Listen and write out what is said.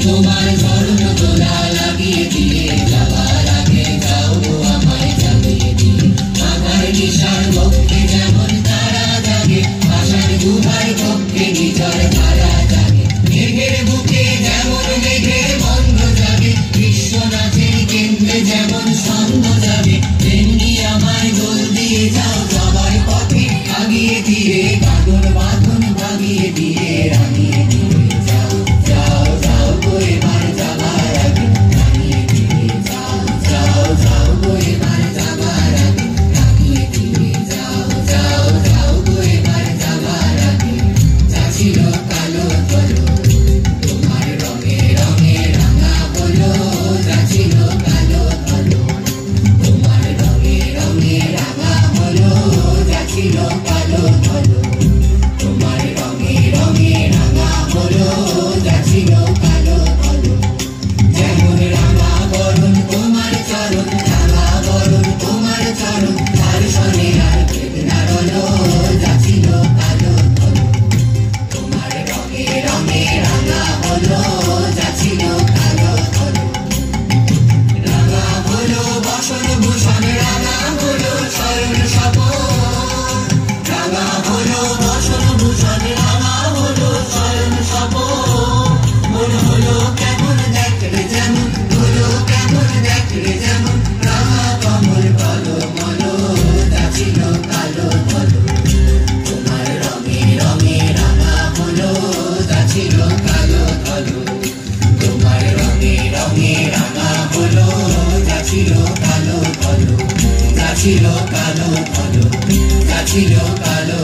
তোমার চরণ দোলা লাগিয়ে দিয়ে যাবার আগে যাও আমায় জাগিয়ে দিয়ে আমার নিশার বক্ষে যেমন তারা জাগে আশার গুহার পক্ষে নিজর ধারা জাগে মেঘের বুকে যেমন মেঘের বন্ধ জাগে বিশ্বনাথের কেন্দ্রে যেমন সঙ্গ জাগে তেমনি আমায় দোল দিয়ে যাও সবার পথে আগিয়ে দিয়ে কাঁদর বাঁধন ভাগিয়ে দিয়ে রাঙিয়ে দিয়ে যাও যাও যাও গো এবার যাবার আগে রাঙিয়ে দিয়ে যাও যাও যাও গো এবার যাবার আগে রাঙিয়ে দিয়ে যাও যাও যাও গো এবার যাবার আগে যা ছিল কালো হলো তোমার রঙে রঙে রাঙা হলো যা ছিল কালো হলো তোমার রঙে রঙে রাঙা হলো যা ছিল কালো হলো তোমার রঙে রঙে রাঙা হলো যা ছিল কালো হলো যেমন রাঙা বরণ তোমার চরণ রাঙা বরণ তোমার চরণ তার সনে আর বেদনা রলো যা ছিল কালো হলো তোমার রঙে রঙে রাঙা হলো যা ছিল কালো হলো রাঙা হলো বসন ভূষণ রাঙা হলো শরণ স্বপন রাঙা হলো বসন ভূষণ রাঙা হলো শরণ স্বপন মন হলো কেমন দেখলে যেমন হলো কেমন দেখলে যেমন রাঙা কমল বলো মলো যা ছিল কালো হলো তোমার রঙে রঙে রাঙা হলো যা ছিল কালো হলো তোমার রঙে রঙে রাঙা হলো যা ছিল কালো হলো যা ছিল কালো হলো যা ছিল কালো